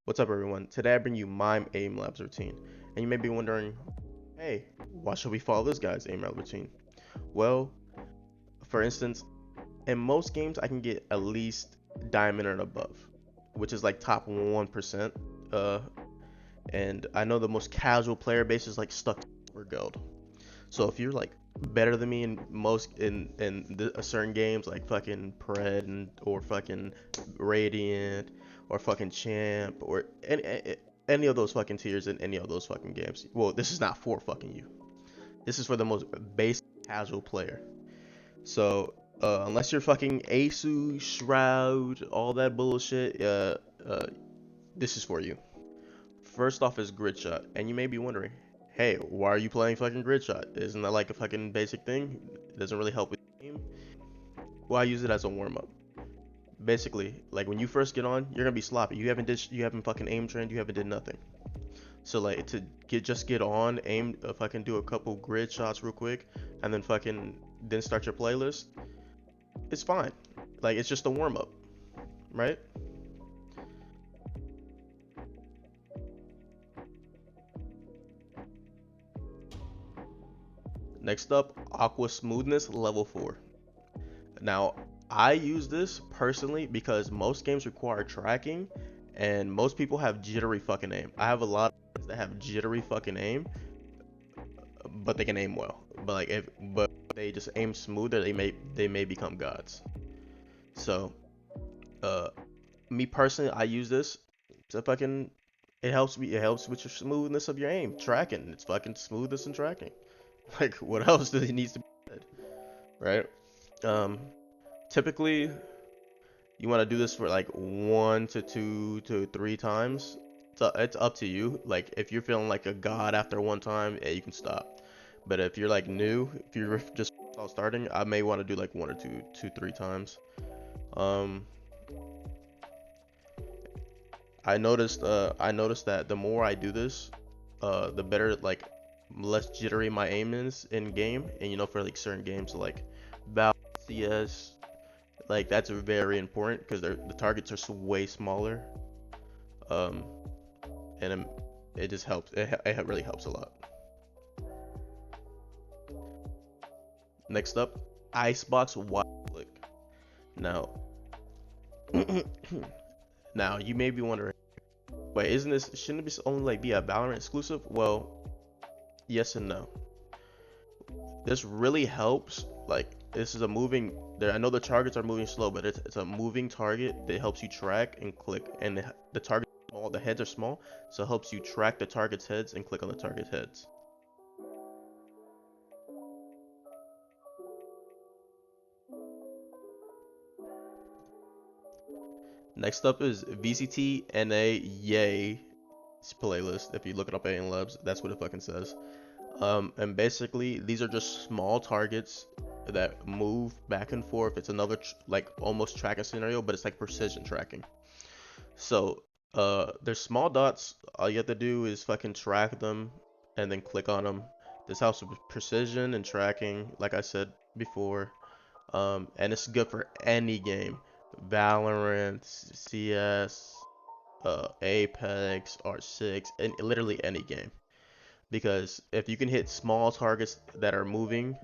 What's up, everyone? Today I bring you my aim labs routine, and you may be wondering, hey, why should we follow this guy's aim lab routine? Well, for instance, in most games I can get at least diamond and above, which is like top 1%. Uh, and I know the most casual player base is like stuck for gold. So if you're like better than me in certain games like fucking Pred or fucking Radiant or fucking Champ or any of those fucking tiers in any of those fucking games. Well, this is not for fucking you. This is for the most basic casual player. So unless you're fucking Asu, Shroud, all that bullshit, this is for you. First off is Gitshot, and you may be wondering, hey, why are you playing fucking Gitshot? Isn't that like a fucking basic thing? It doesn't really help with the game. Well, I use it as a warm up. Basically, like when you first get on, you're gonna be sloppy. You haven't fucking aim trained, you haven't did nothing. So like to get on, aim, fucking do a couple grid shots real quick, and then start your playlist. It's fine. Like it's just a warm up, right? Next up, Aqua Smoothness level 4. Now, I use this personally because most games require tracking and most people have jittery fucking aim. I have a lot of friends that have jittery fucking aim, but they can aim well. But they just aim smoother, they may become gods. So, uh me personally, I use this to fucking it helps with your smoothness of your aim, tracking. It's fucking smoothness and tracking. Like what else does it needs to be said, right? Um Typically you want to do this for like 1 to 2 to 3 times. It's up to you. Like if you're feeling like a god after one time, yeah, you can stop. But if you're like new, if you're just starting, I may want to do like 1 or 2, 3 times. Um, I noticed that the more I do this, the better, like less jittery my aim is in game. And for like certain games like Val CS, like that's very important because the targets are way smaller. Um, and it just helps. It really helps a lot. Next up, Icebox wide click. Now, now you may be wondering, wait, shouldn't this only like be a Valorant exclusive? Well, yes and no. This really helps. Like this is a moving. I know the targets are moving slow, but it's a moving target that helps you track and click. And the target small, the heads are small, so it helps you track the target's heads and click on the target's heads. Next up is VCT NA Yay playlist. If you look it up at AINT Labs, that's what it fucking says. And basically, these are just small targets that move back and forth. It's another like almost tracking scenario, but it's like precision tracking. So, there's small dots. All you have to do is fucking track them and then click on them. This helps with precision and tracking, like I said before. And it's good for any game. Valorant, CS, Apex, R6, and literally any game. Because if you can hit small targets that are moving,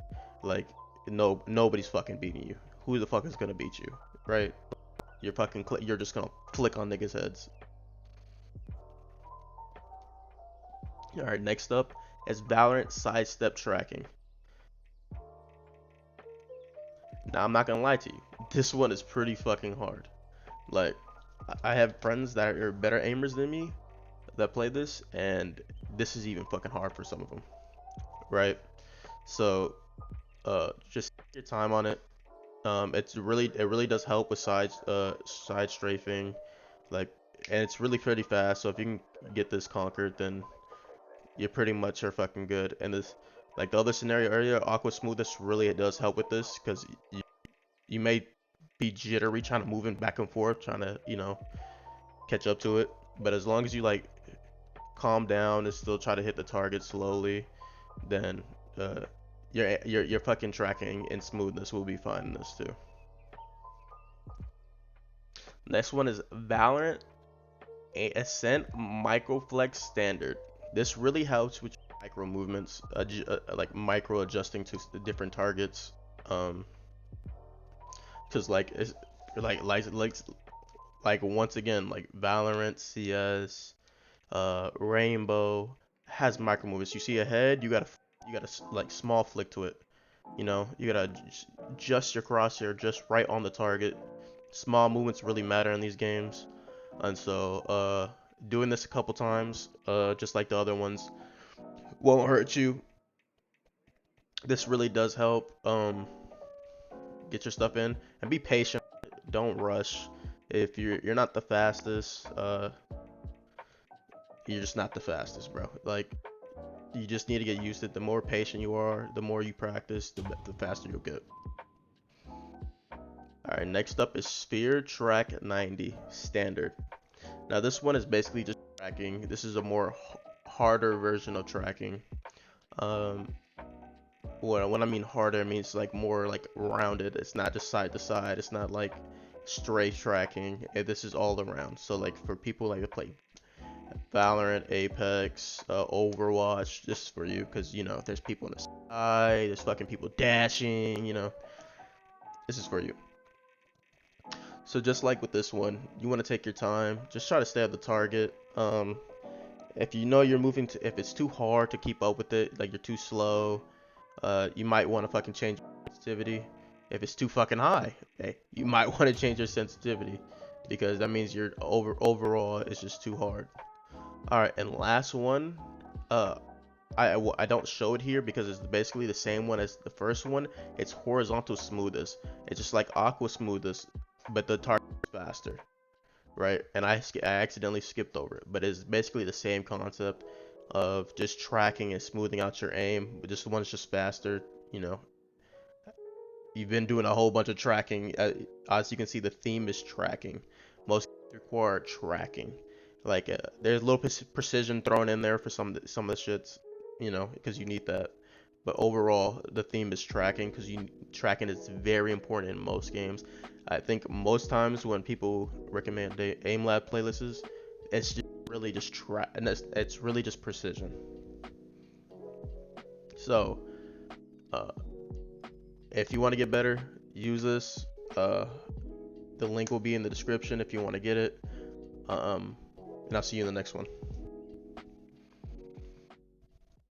like nobody's fucking beating you. Who the fuck is gonna beat you, right? You're just gonna click on niggas' heads. All right, next up is Valorant Sidestep Tracking. Now I'm not gonna lie to you, this one is pretty fucking hard. Like I have friends that are better aimers than me that play this, and this is even fucking hard for some of them, right? So just take your time on it. It really does help with side strafing, like, and it's really pretty fast. So if you can get this conquered, then you pretty much are fucking good. And this, like the other scenario earlier, Aqua Smoothness really it does help with this because you may be jittery trying to move in back and forth, trying to catch up to it. But as long as you like calm down and still try to hit the target slowly, then your fucking tracking and smoothness will be fine in this too. Next one is Valorant Ascent Microflex Standard. This really helps with micro movements, like micro adjusting to the different targets. Cause like it's like once again, like Valorant, CS, Rainbow has micro movements. You see a head, you gotta like small flick to it. You know, you gotta adjust your crosshair just right on the target. Small movements really matter in these games, and so doing this a couple times, just like the other ones, won't hurt you. This really does help. Get your stuff in and be patient. Don't rush. If you're not the fastest, you're just not the fastest, bro. Like you just need to get used to it. The more patient you are, the more you practice, the faster you'll get. All right, next up is Sphere Track 90 Standard. Now this one is basically just tracking. This is a more harder version of tracking. Um, when I mean harder, it means like more like rounded. It's not just side to side. It's not like straight tracking. This is all around. So like for people like to play Valorant, Apex, Overwatch, this is for you because you know there's people in the sky, there's fucking people dashing. You know, this is for you. So just like with this one, you want to take your time. Just try to stay at the target. If you know you're moving to, if it's too hard to keep up with it, like you're too slow, you might want to fucking change your sensitivity. If it's too fucking high, hey, you might want to change your sensitivity because that means your overall it's just too hard. All right, and last one, uh, I don't show it here because it's basically the same one as the first one. It's horizontal smoothness. It's just like aqua smoothness, but the target is faster, right? And I accidentally skipped over it, but it's basically the same concept of just tracking and smoothing out your aim. But this one's just faster. You know, you've been doing a whole bunch of tracking. As you can see, the theme is tracking. Most require tracking. Like there's a little precision thrown in there for some of the shits, you know, because you need that. But overall, the theme is tracking because tracking is very important in most games. I think most times when people recommend the aim lab playlists, it's just really just and it's really just precision. So, uh, if you want to get better, use this. The link will be in the description if you want to get it. And I'll see you in the next one.